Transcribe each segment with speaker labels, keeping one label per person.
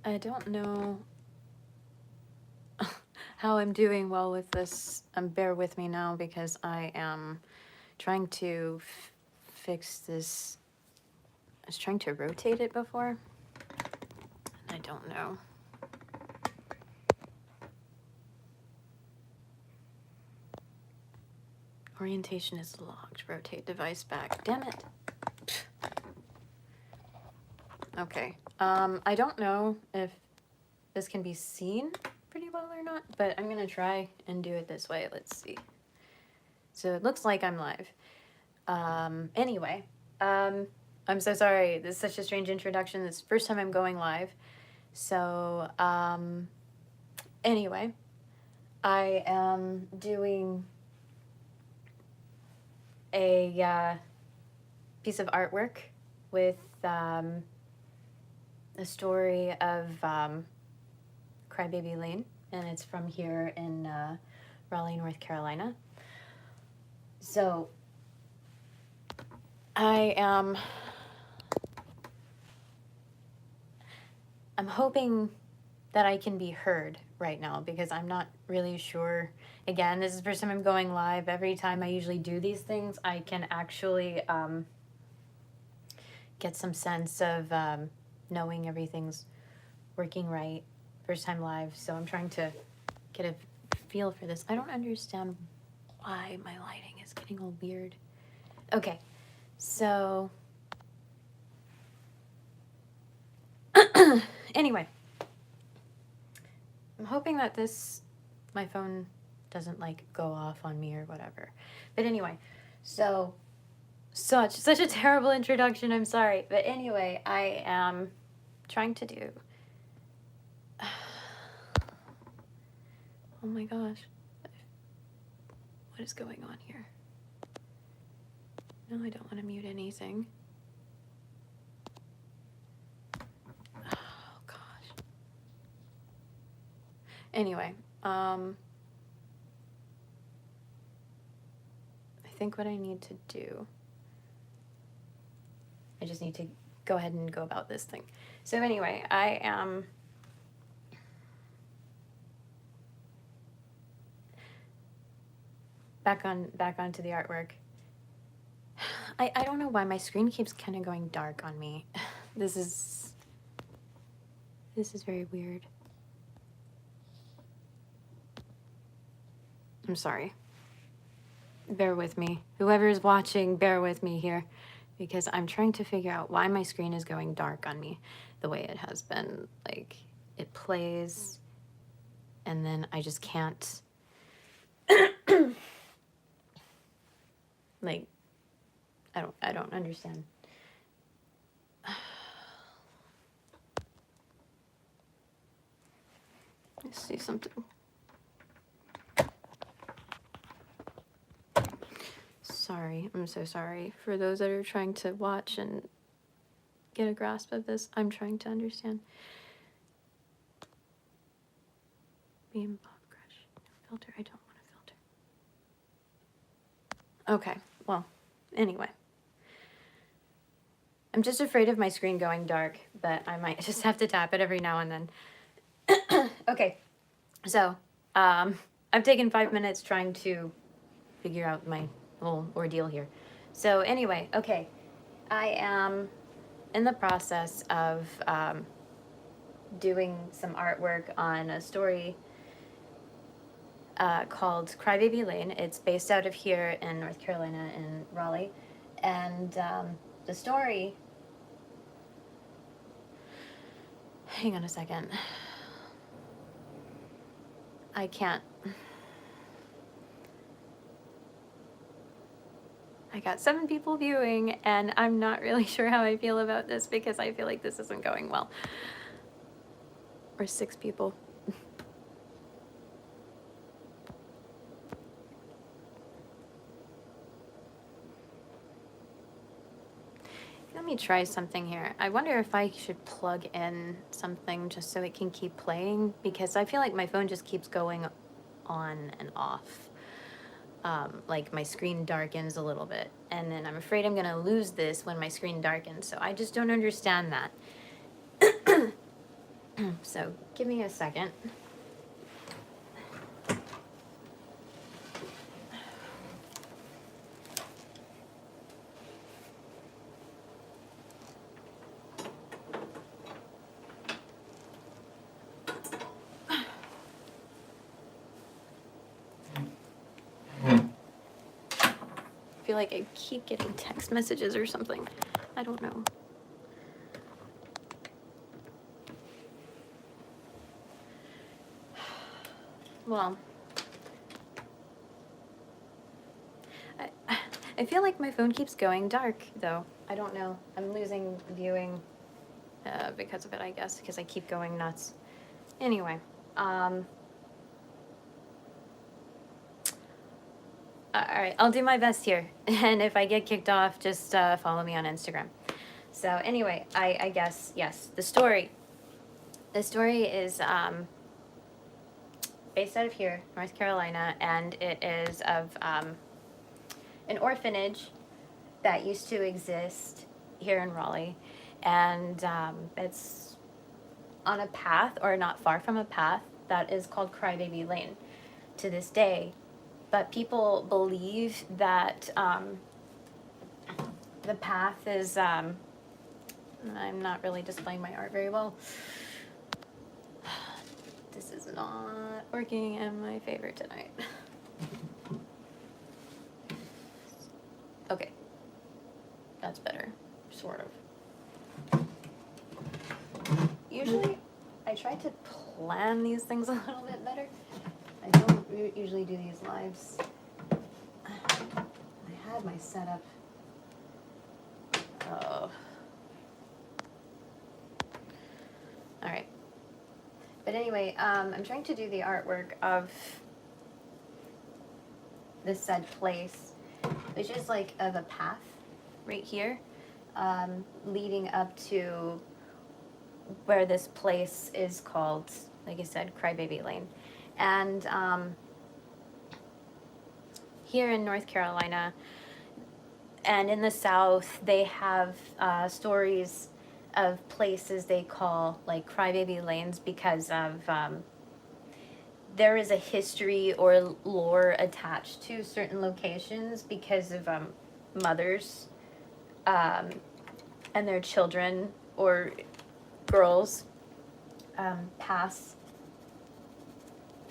Speaker 1: I don't know how I'm doing well with this. Bear with me now because I am trying to fix this. I was trying to rotate it before. I don't know. Orientation is locked. Rotate device back. Damn it. Okay. I don't know if this can be seen pretty well or not, but I'm gonna try and do it this way. Let's see. So it looks like I'm live. Anyway, I'm so sorry. This is such a strange introduction. This is the first time I'm going live. So, anyway, I am doing a piece of artwork with a story of Crybaby Lane, and it's from here in Raleigh, North Carolina. So I'm hoping that I can be heard right now because I'm not really sure. Again, this is the first time I'm going live. Every time I usually do these things, I can actually get some sense of knowing everything's working right. First time live, so I'm trying to get a feel for this. I don't understand why my lighting is getting all weird. Okay, so anyway, I'm hoping that my phone doesn't like go off on me or whatever. But anyway, so such a terrible introduction, I'm sorry. But anyway, I am trying to do, oh my gosh, what is going on here? No, I don't want to mute anything. Oh gosh. Anyway, I think what I need to do, I just need to go ahead and go about this thing. So anyway, I am back onto the artwork. I don't know why my screen keeps kind of going dark on me. This is very weird. I'm sorry. Bear with me. Whoever is watching, bear with me here, because I'm trying to figure out why my screen is going dark on me the way it has been. Like, it plays, and then I just can't. Like, I don't understand. Let's see something. Sorry, I'm so sorry. For those that are trying to watch and get a grasp of this, I'm trying to understand. Beam Bob Crush. No filter, I don't want a filter. Okay, well, anyway. I'm just afraid of my screen going dark, but I might just have to tap it every now and then. Okay, so I've taken 5 minutes trying to figure out my whole ordeal here. So anyway, okay, I am in the process of doing some artwork on a story called Crybaby Lane. It's based out of here in North Carolina in Raleigh, and the story. Hang on a second. I can't. I got 7 people viewing, and I'm not really sure how I feel about this because I feel like this isn't going well. Or 6 people. Let me try something here. I wonder if I should plug in something just so it can keep playing, because I feel like my phone just keeps going on and off. Like my screen darkens a little bit, and then I'm afraid I'm gonna lose this when my screen darkens, so I just don't understand that. So give me a second. I feel like I keep getting text messages or something. I don't know. Well, I feel like my phone keeps going dark, though. I don't know. I'm losing viewing because of it, I guess, because I keep going nuts. Anyway, all right, I'll do my best here. And if I get kicked off, just follow me on Instagram. So anyway, I guess, yes, the story. The story is based out of here, North Carolina, and it is of an orphanage that used to exist here in Raleigh. And it's on a path, or not far from a path, that is called Crybaby Lane to this day. But people believe that the path is, I'm not really displaying my art very well. This is not working in my favor tonight. Okay. That's better, sort of. Usually, I try to plan these things a little bit better. I don't usually do these lives. I had my setup. Oh. All right. But anyway, I'm trying to do the artwork of this said place, which is like of a path right here, leading up to where this place is called, like I said, Crybaby Lane. And here in North Carolina and in the South, they have stories of places they call like Crybaby Lanes because of there is a history or lore attached to certain locations because of mothers and their children or girls pass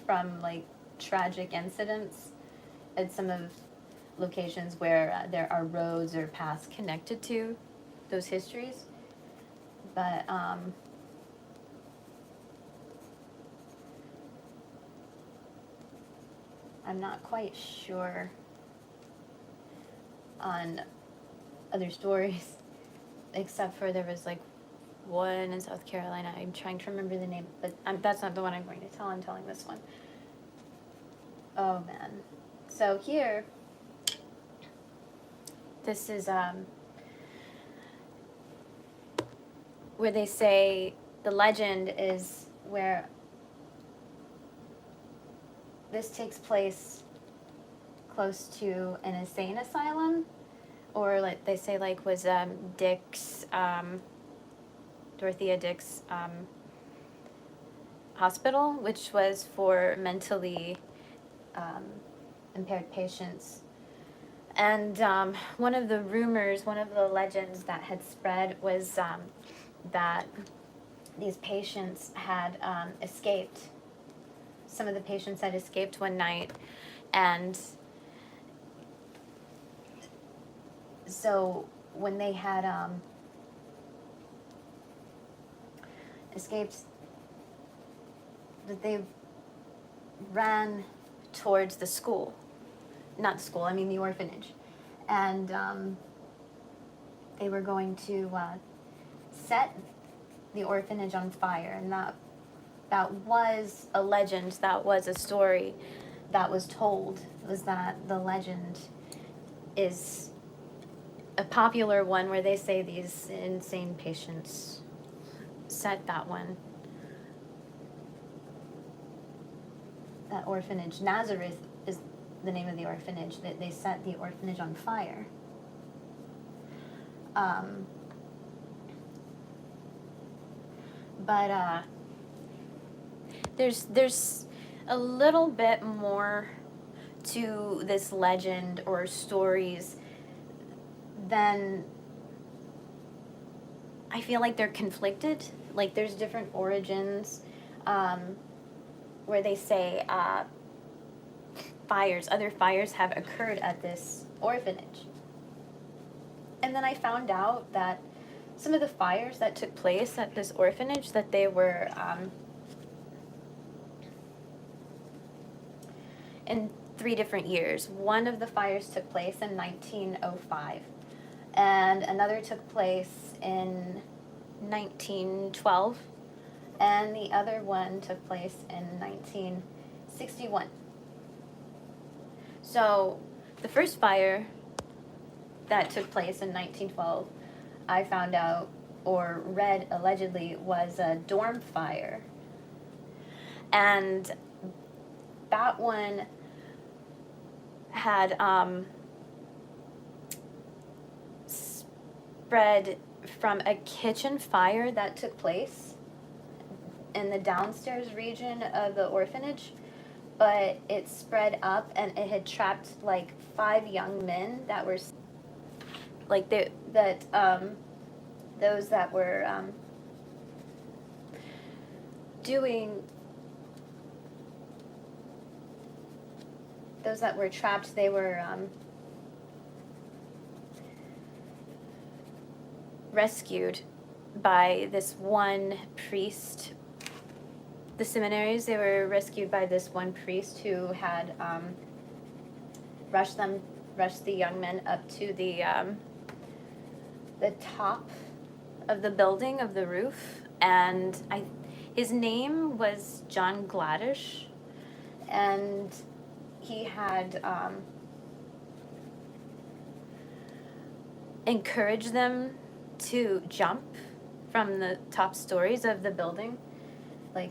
Speaker 1: from like tragic incidents at some of locations where there are roads or paths connected to those histories. But I'm not quite sure on other stories, except for there was like one in South Carolina. I'm trying to remember the name, but that's not the one I'm going to tell. I'm telling this one. Oh man. So here, this is where they say the legend is where this takes place close to an insane asylum, or like they say like was Dick's Dorothea Dick's hospital, which was for mentally impaired patients. And one of the rumors, one of the legends that had spread was that these patients had escaped. Some of the patients had escaped one night, and so when they had escaped, that they ran towards the school. Not the school, I mean the orphanage. And they were going to set the orphanage on fire. And that was a legend, that was a story that was told, was that the legend is a popular one where they say these insane patients set that one. That orphanage, Nazareth is the name of the orphanage, that they set the orphanage on fire. But there's a little bit more to this legend or stories than I feel like they're conflicted. Like there's different origins where they say other fires have occurred at this orphanage. And then I found out that some of the fires that took place at this orphanage, that they were in 3 different years. One of the fires took place in 1905, and another took place in 1912, and the other one took place in 1961. So the first fire that took place in 1912, I found out or read allegedly was a dorm fire. And that one had spread from a kitchen fire that took place in the downstairs region of the orphanage, but it spread up and it had trapped like 5 young men that were like those that were those that were trapped, they were rescued by this one priest. The seminaries, they were rescued by this one priest who had rushed the young men up to the top of the building, of the roof, and his name was John Gladish, and he had encouraged them to jump from the top stories of the building. Like,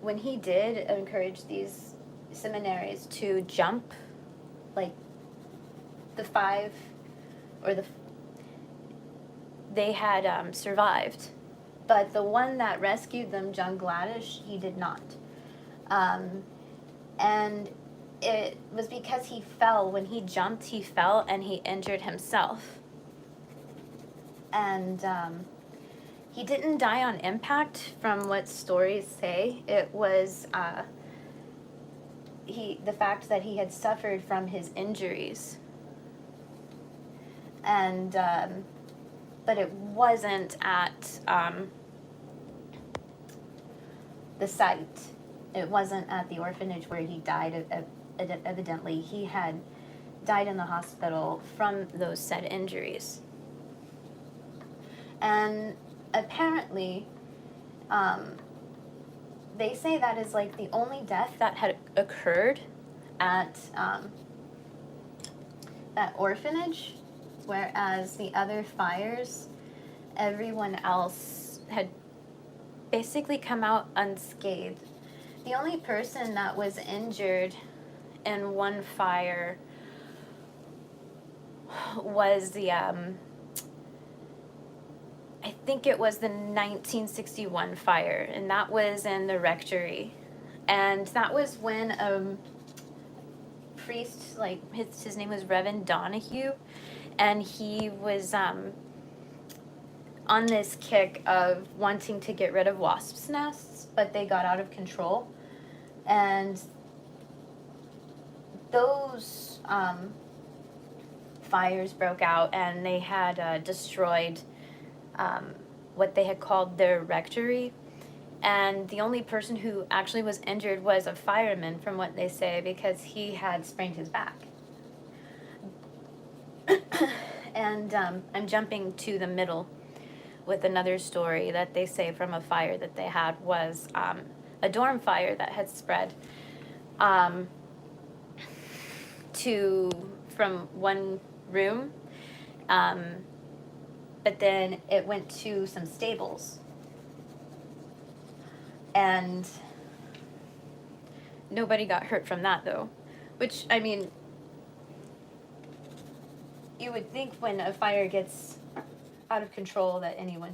Speaker 1: when he did encourage these seminaries to jump, like the 5 or they had survived, but the one that rescued them, John Gladish, he did not. And it was because he fell. When he jumped, he fell and he injured himself. And he didn't die on impact, from what stories say. It was the fact that he had suffered from his injuries. And but it wasn't at the site. It wasn't at the orphanage where he died. Evidently, he had died in the hospital from those said injuries. And apparently, they say that is like the only death that had occurred at that orphanage, whereas the other fires, everyone else had basically come out unscathed. The only person that was injured in one fire was the I think it was the 1961 fire, and that was in the rectory. And that was when a priest, like his name was Reverend Donahue, and he was on this kick of wanting to get rid of wasps' nests, but they got out of control. And those fires broke out, and they had destroyed what they had called their rectory. And the only person who actually was injured was a fireman, from what they say, because he had sprained his back. And I'm jumping to the middle with another story that they say from a fire that they had was a dorm fire that had spread from one room, but then it went to some stables. And nobody got hurt from that, though. Which, I mean, you would think when a fire gets out of control that anyone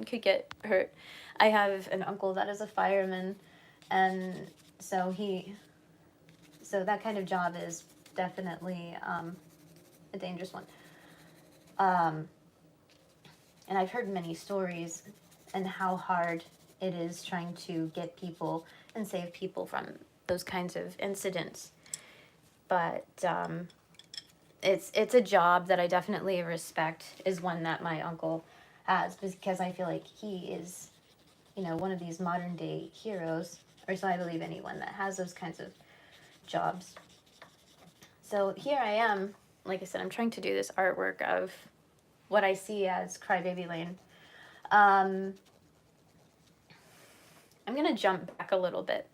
Speaker 1: could get hurt. I have an uncle that is a fireman, and so that kind of job is definitely a dangerous one. And I've heard many stories and how hard it is trying to get people and save people from those kinds of incidents. But it's a job that I definitely respect, is one that my uncle has, because I feel like he is, one of these modern day heroes, or so I believe anyone that has those kinds of jobs. So here I am, like I said, I'm trying to do this artwork of what I see as Crybaby Lane. I'm going to jump back a little bit.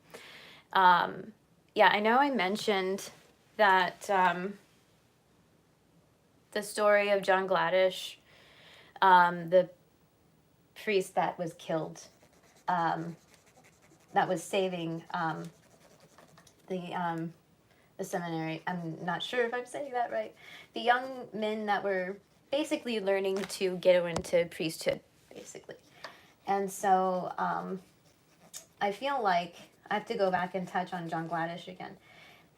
Speaker 1: Yeah, I know I mentioned that the story of John Gladish, the priest that was killed, that was saving the seminary. I'm not sure if I'm saying that right. The young men that were basically learning to get into priesthood, basically. And so I feel like I have to go back and touch on John Gladish again.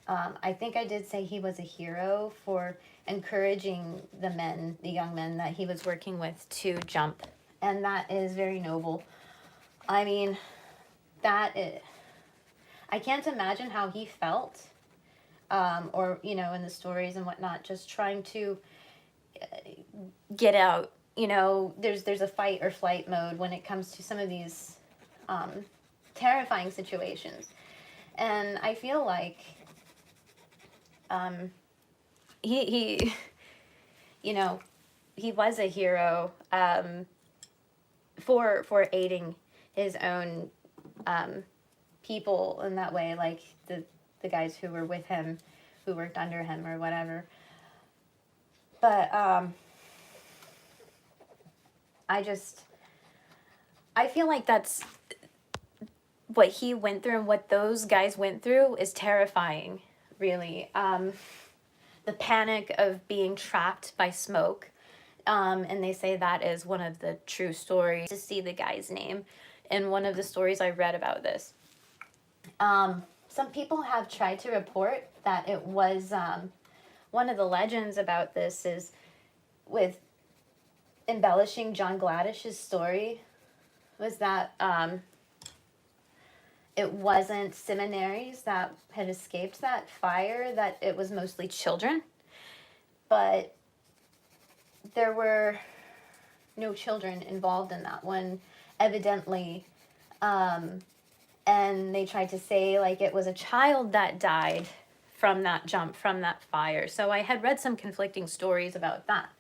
Speaker 1: I think I did say he was a hero for encouraging the young men that he was working with to jump. And that is very noble. I mean, I can't imagine how he felt, or, in the stories and whatnot, just trying to get out. There's a fight or flight mode when it comes to some of these terrifying situations. And I feel like he he was a hero for aiding his own people in that way, like the guys who were with him, who worked under him or whatever. But I feel like that's what he went through, and what those guys went through is terrifying, really. The panic of being trapped by smoke. And they say that is one of the true stories, to see the guy's name in one of the stories I read about this. Some people have tried to report that it was, one of the legends about this is with embellishing John Gladish's story, was that it wasn't seminaries that had escaped that fire, that it was mostly children. But there were no children involved in that one, evidently. And they tried to say, like, it was a child that died from that jump, from that fire. So I had read some conflicting stories about that.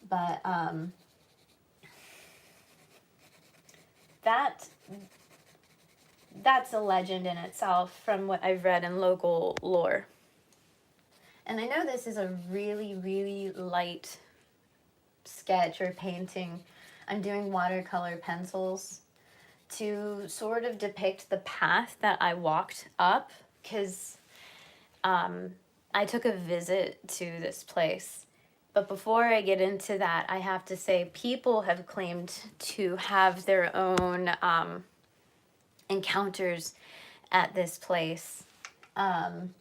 Speaker 1: But that's a legend in itself from what I've read in local lore. And I know this is a really, really light sketch or painting. I'm doing watercolor pencils to sort of depict the path that I walked up, because I took a visit to this place. But before I get into that, I have to say people have claimed to have their own encounters at this place. And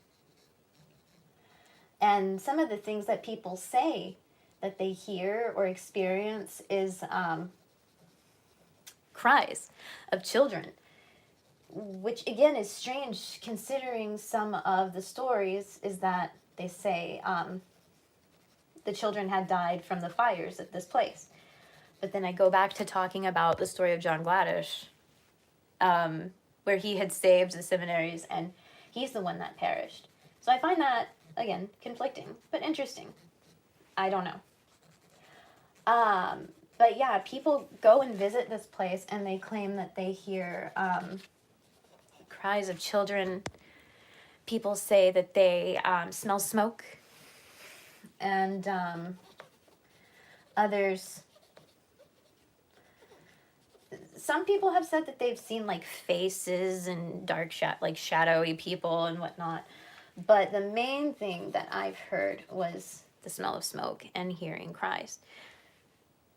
Speaker 1: some of the things that people say that they hear or experience is cries of children, which again is strange considering some of the stories is that they say the children had died from the fires at this place. But then I go back to talking about the story of John Gladish, where he had saved the seminaries and he's the one that perished. So I find that, again, conflicting, but interesting. I don't know. But yeah, people go and visit this place and they claim that they hear cries of children. People say that they smell smoke. And others, some people have said that they've seen like faces and dark shadowy people and whatnot. But the main thing that I've heard was the smell of smoke and hearing cries.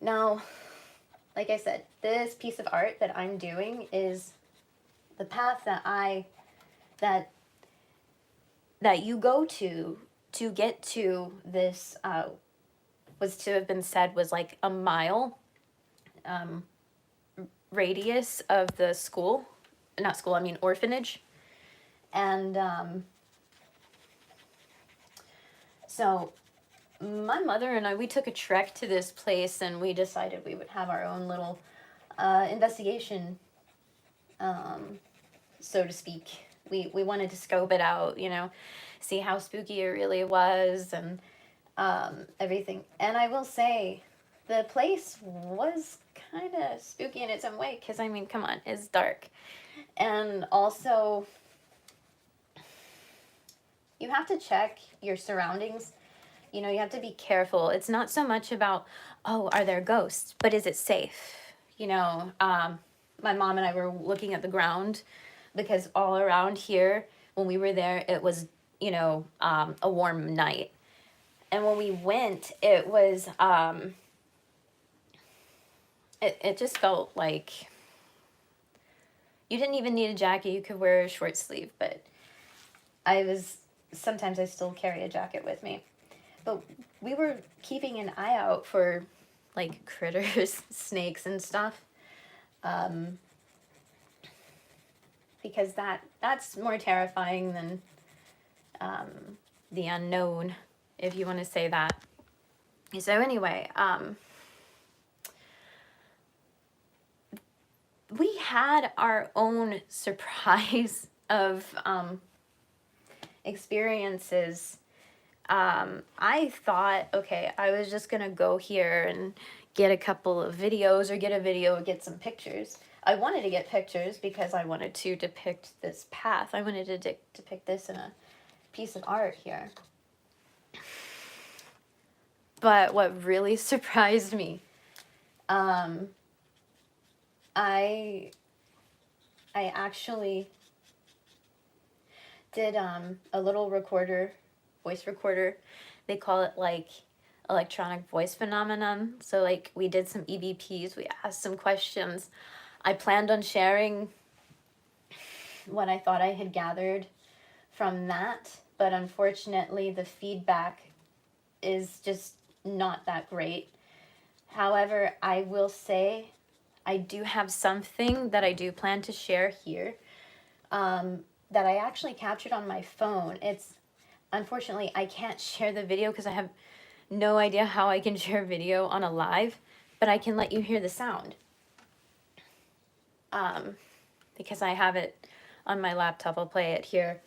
Speaker 1: Now, like I said, this piece of art that I'm doing is the path that you go to get to this, was to have been said was like a mile radius of the school, not school, I mean orphanage. And so my mother and I, we took a trek to this place, and we decided we would have our own little investigation, so to speak. We wanted to scope it out, you know, see how spooky it really was, and everything. And I will say, the place was kind of spooky in its own way, because, I mean, come on, it's dark. And also, you have to check your surroundings. You know, you have to be careful. It's not so much about, oh, are there ghosts, but is it safe? You know, my mom and I were looking at the ground, because all around here, when we were there, it was, you know, a warm night. And when we went, it was, it just felt like you didn't even need a jacket. You could wear a short sleeve, but sometimes I still carry a jacket with me. But we were keeping an eye out for, like, critters, snakes and stuff. Because that's more terrifying than the unknown, if you want to say that. So anyway, we had our own surprise of experiences. I thought, okay, I was just gonna go here and get a couple of videos, or get a video or get some pictures. I wanted to get pictures because I wanted to depict this path. I wanted to depict this in a piece of art here. But what really surprised me, I actually did a little voice recorder. They call it, like, electronic voice phenomenon. So, like, we did some EVPs, we asked some questions. I planned on sharing what I thought I had gathered from that, but unfortunately the feedback is just not that great. However, I will say I do have something that I do plan to share here, that I actually captured on my phone. Unfortunately, I can't share the video because I have no idea how I can share video on a live, but I can let you hear the sound. Because I have it on my laptop. I'll play it here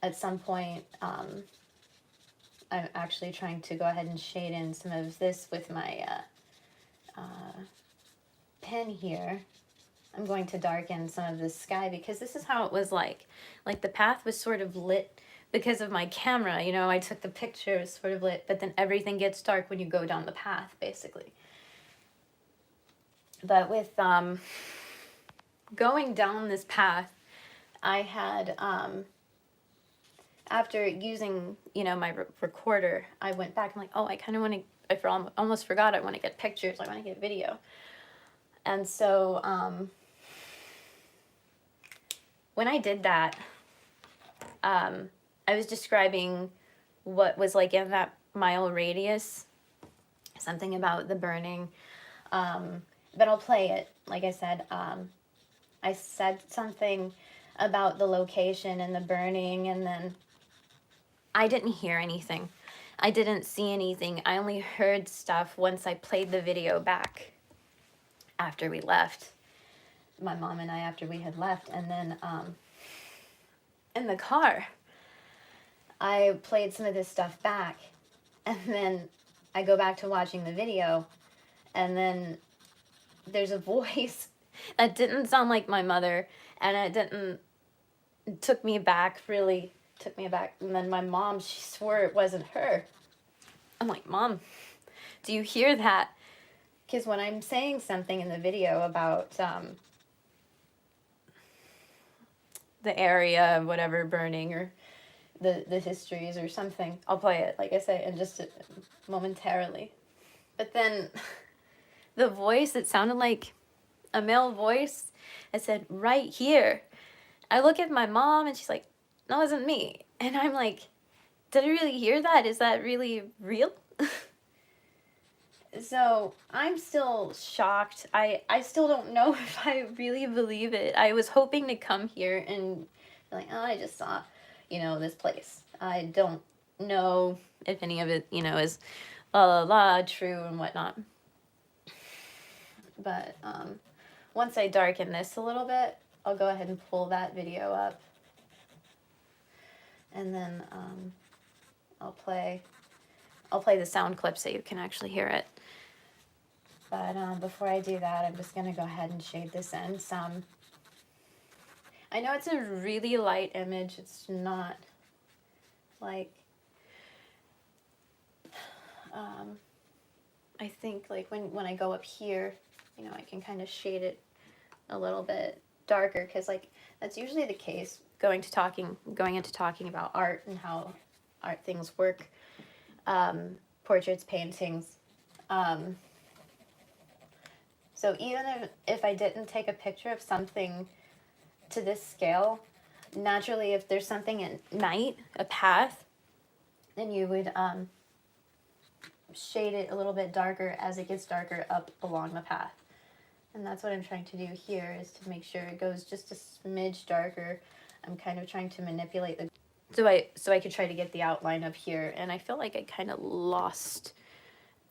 Speaker 1: at some point. I'm actually trying to go ahead and shade in some of this with my pen here. I'm going to darken some of the sky, because this is how it was like. Like, the path was sort of lit because of my camera. You know, I took the picture, it was sort of lit, but then everything gets dark when you go down the path, basically. But with going down this path, I had, after using, you know, my recorder, I went back. I'm like, oh, I kind of want to, I almost forgot, I want to get pictures, I want to get video. And so, when I did that, I was describing what was, like, in that mile radius, something about the burning, but I'll play it. Like I said, I said something about the location and the burning, and then I didn't hear anything. I didn't see anything. I only heard stuff once I played the video back after we left. My mom and I, after we had left. And then in the car, I played some of this stuff back. And then I go back to watching the video, and then there's a voice that didn't sound like my mother, and it took me aback. And then my mom, she swore it wasn't her. I'm like, Mom, do you hear that? Because when I'm saying something in the video about the area, whatever, burning, or the histories or something, I'll play it, like I say, in just momentarily. But then the voice, it sounded like a male voice. It said, right here. I look at my mom and she's like, no, it wasn't me. And I'm like, did I really hear that? Is that really real? So I'm still shocked. I still don't know if I really believe it. I was hoping to come here and be like, oh, I just saw, this place. I don't know if any of it, is la la la true and whatnot. But once I darken this a little bit, I'll go ahead and pull that video up. And then I'll play the sound clip so you can actually hear it. But before I do that, I'm just going to go ahead and shade this in some. I know it's a really light image. It's not like, I think like when I go up here, I can kind of shade it a little bit darker, because like that's usually the case going into talking about art and how art things work, portraits, paintings. So even if I didn't take a picture of something to this scale, naturally if there's something at night, a path, then you would shade it a little bit darker as it gets darker up along the path. And that's what I'm trying to do here, is to make sure it goes just a smidge darker. I'm kind of trying to manipulate the so I could try to get the outline up here. And I feel like I kind of lost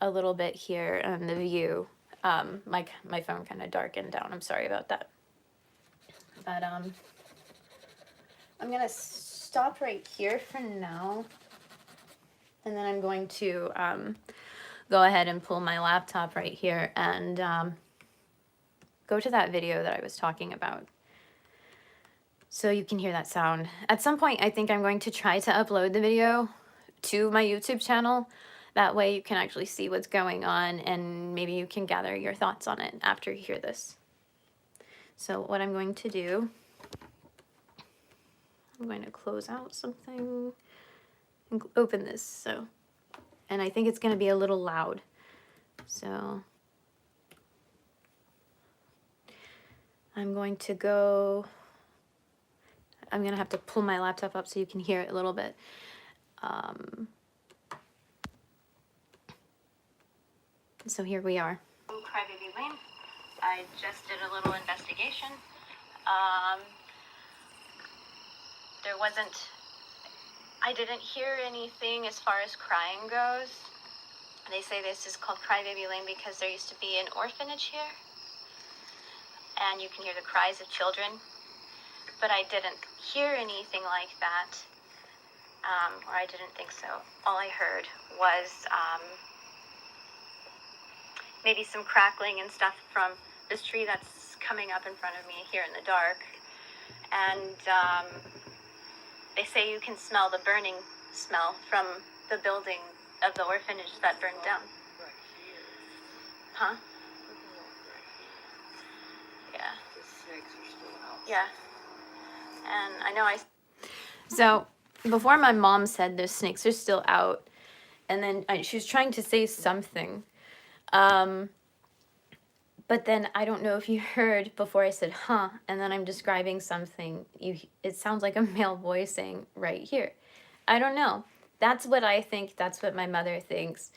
Speaker 1: a little bit here on the view. My phone kind of darkened down. I'm sorry about that. But I'm gonna stop right here for now, and then I'm going to go ahead and pull my laptop right here and go to that video that I was talking about, so you can hear that sound. At some point, I think I'm going to try to upload the video to my YouTube channel. That way you can actually see what's going on, and maybe you can gather your thoughts on it after you hear this. So what I'm going to do, I'm going to close out something and open this. And I think it's going to be a little loud. So I'm going to have to pull my laptop up so you can hear it a little bit. So here we are. Crybaby Lane. I just did a little investigation. I didn't hear anything as far as crying goes. They say this is called Crybaby Lane because there used to be an orphanage here, and you can hear the cries of children. But I didn't hear anything like that, or I didn't think so. All I heard was maybe some crackling and stuff from this tree that's coming up in front of me here in the dark. And they say you can smell the burning smell from the building of the orphanage that burned down. Right here. Huh? Yeah. The snakes are still out. Yeah. And I know So, before my mom said the snakes are still out, and then she was trying to say something. But then I don't know if you heard before I said, huh, and then I'm describing something. It sounds like a male voice saying, right here. I don't know. That's what I think. That's what my mother thinks.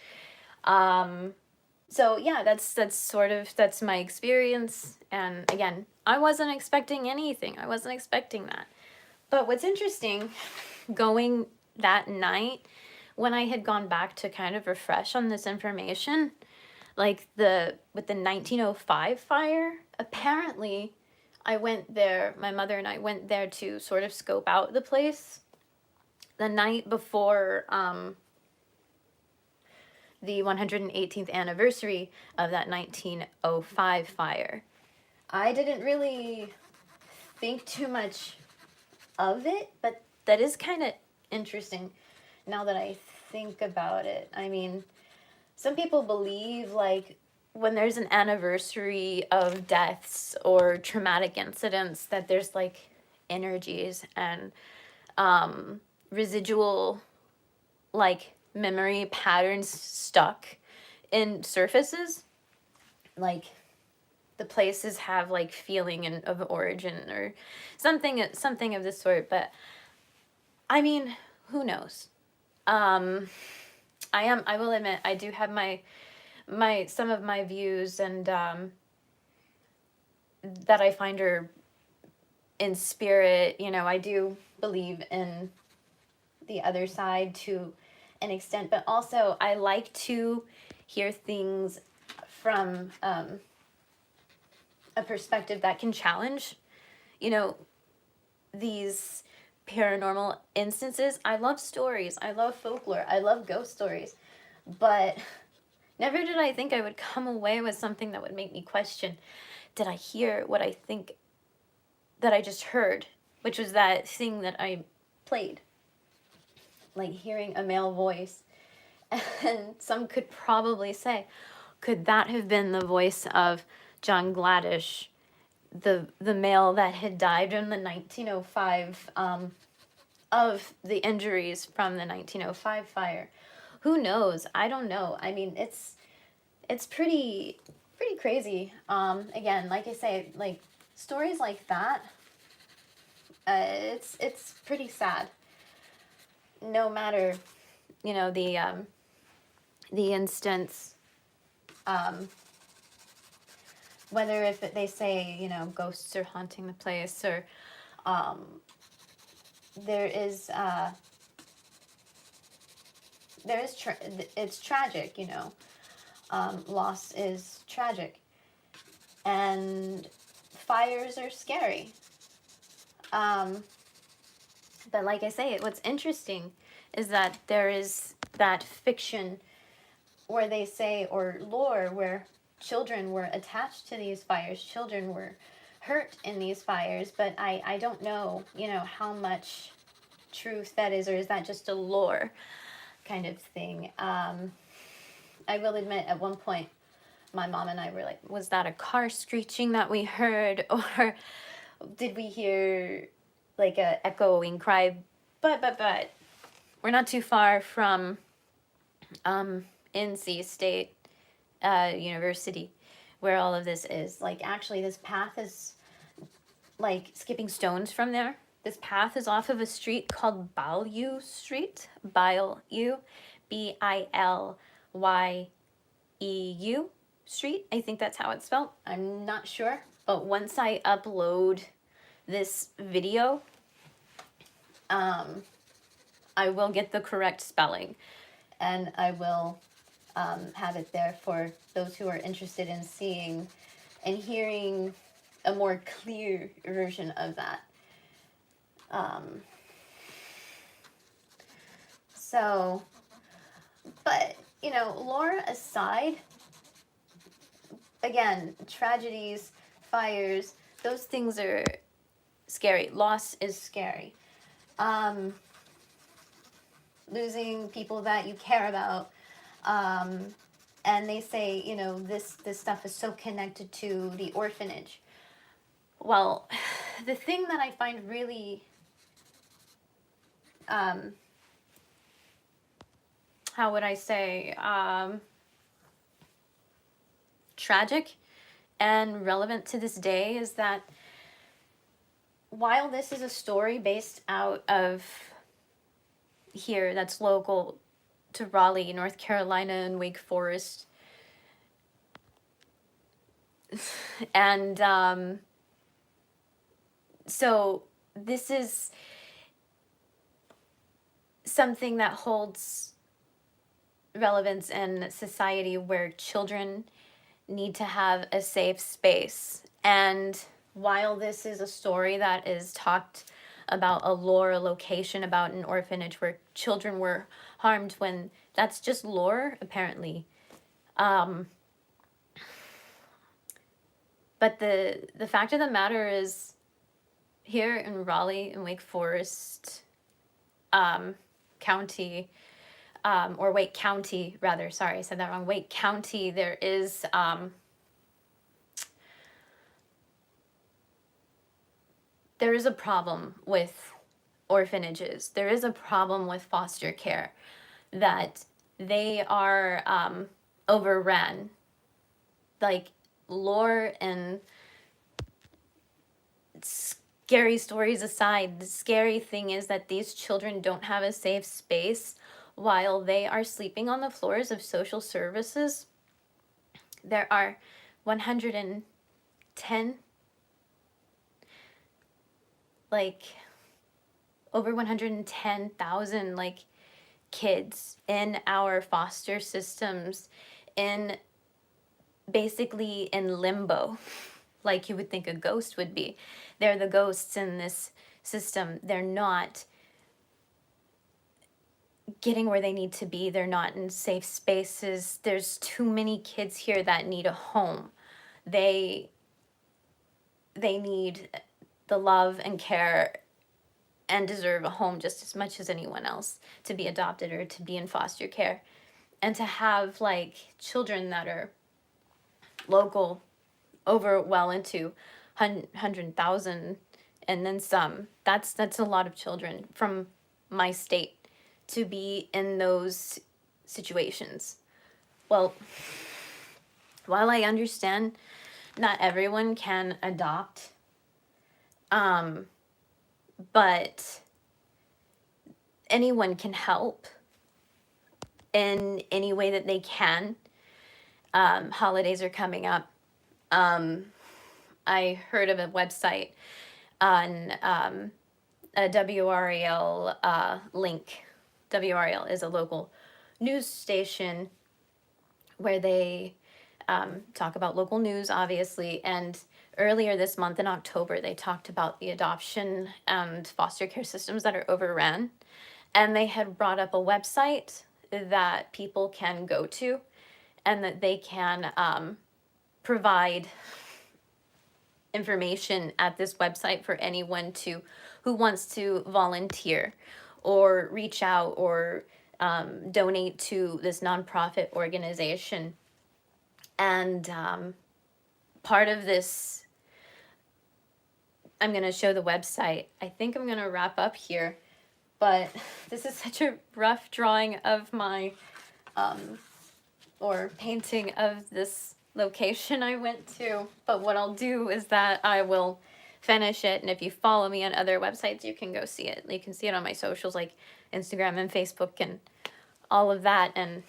Speaker 1: So yeah, that's my experience. And again, I wasn't expecting anything. I wasn't expecting that. But what's interesting, going that night, when I had gone back to kind of refresh on this information, like with the 1905 fire, apparently I went there, my mother and I went there to sort of scope out the place the night before the 118th anniversary of that 1905 fire. I didn't really think too much of it, but that is kind of interesting now that I think about it. I mean, some people believe, like, when there's an anniversary of deaths or traumatic incidents, that there's, like, energies and residual, like, memory patterns stuck in surfaces. like the places have like feeling and of origin or something of this sort. But I mean, who knows? I will admit I do have my some of my views, and that I find are in spirit. You know, I do believe in the other side to an extent, but also I like to hear things from a perspective that can challenge, you know, these paranormal instances. I love stories. I love folklore. I love ghost stories. But never did I think I would come away with something that would make me question, did I hear what I think that I just heard? Which was that thing that I played. Like hearing a male voice. And some could probably say, could that have been the voice of John Gladish, the male that had died in the 1905 of the injuries from the 1905 fire? Who knows? I don't know. I mean, it's pretty crazy. Again, like I say, like stories like that, it's pretty sad. No matter, you know, the instance, whether if they say, you know, ghosts are haunting the place, or there is it's tragic, you know. Loss is tragic, and fires are scary. But like I say, what's interesting is that there is that fiction where they say, or lore, where children were attached to these fires, children were hurt in these fires, but I don't know, you know, how much truth that is, or is that just a lore kind of thing. I will admit, at one point, my mom and I were like, was that a car screeching that we heard, or did we hear like a echoing cry? But we're not too far from NC State University, where all of this is. Like, actually, this path is like skipping stones from there. This path is off of a street called Bayou Street. Bayou, Bilyu Street. I think that's how it's spelled. I'm not sure. But once I upload this video, I will get the correct spelling, and I will have it there for those who are interested in seeing and hearing a more clear version of that. So, but, you know, lore aside, again, tragedies, fires, those things are scary. Loss is scary. Losing people that you care about. And they say, you know, this stuff is so connected to the orphanage. Well, the thing that I find really, how would I say, tragic and relevant to this day is that while this is a story based out of here that's local to Raleigh, North Carolina, and Wake Forest, and so this is something that holds relevance in society where children need to have a safe space. And while this is a story that is talked about, a lore, a location about an orphanage where children were harmed, when that's just lore, apparently. But the fact of the matter is, here in Raleigh and Wake Forest County, or Wake County, rather, sorry, I said that wrong. Wake County, there is a problem with orphanages. There is a problem with foster care, that they are overrun. Like, lore and scary stories aside, the scary thing is that these children don't have a safe space while they are sleeping on the floors of social services. There are 110, like over 110,000 like kids in our foster systems in basically in limbo, like you would think a ghost would be. They're the ghosts in this system. They're not getting where they need to be. They're not in safe spaces. There's too many kids here that need a home. They need the love and care and deserve a home just as much as anyone else to be adopted or to be in foster care. And to have like children that are local over well into 100,000 and then some, that's a lot of children from my state to be in those situations. Well, while I understand not everyone can adopt, but anyone can help in any way that they can. Holidays are coming up. I heard of a website on a WRAL link. WRAL is a local news station where they talk about local news, obviously. And earlier this month in October, they talked about the adoption and foster care systems that are overrun. And they had brought up a website that people can go to and that they can provide information at this website for anyone who wants to volunteer or reach out or donate to this nonprofit organization. And part of this, I'm going to show the website. I think I'm going to wrap up here, but this is such a rough drawing of my, or painting of this location I went to. But what I'll do is that I will finish it, and if you follow me on other websites, you can go see it. You can see it on my socials like Instagram and Facebook and all of that. And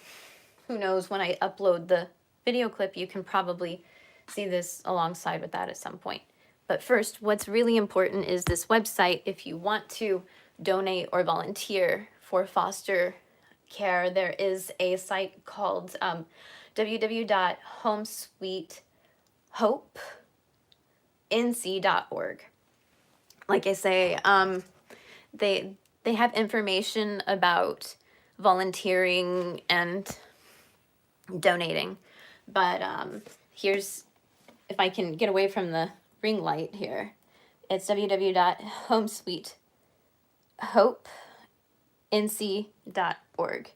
Speaker 1: who knows, when I upload the video clip, you can probably see this alongside with that at some point. But first, what's really important is this website. If you want to donate or volunteer for foster care, there is a site called www.homesweethopenc.org. Like I say, they have information about volunteering and donating. But here's, if I can get away from the ring light here, it's www.homesweethopenc.org.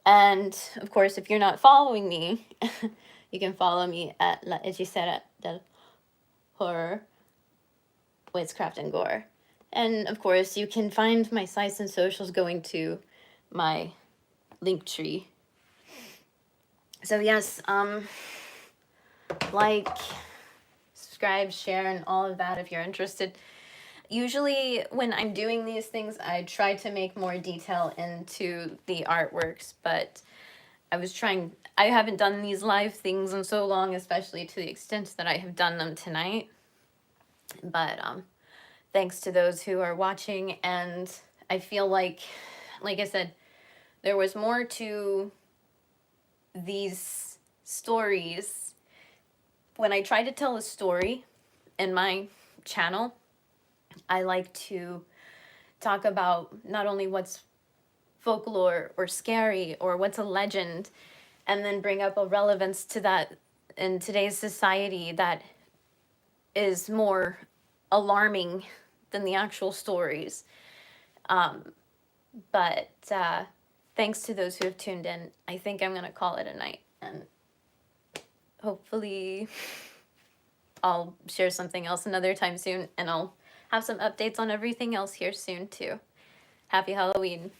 Speaker 1: And of course, if you're not following me, you can follow me at La Hechicera del Horror, Whitscraftngore. And of course, you can find my sites and socials going to my link tree. So yes, like, subscribe, share, and all of that if you're interested. Usually when I'm doing these things, I try to make more detail into the artworks, but I haven't done these live things in so long, especially to the extent that I have done them tonight. But thanks to those who are watching, and I feel like I said, there was more to these stories. When I try to tell a story in my channel, I like to talk about not only what's folklore or scary or what's a legend, and then bring up a relevance to that in today's society that is more alarming than the actual stories. But thanks to those who have tuned in, I think I'm going to call it a night. And hopefully I'll share something else another time soon, and I'll have some updates on everything else here soon too. Happy Halloween.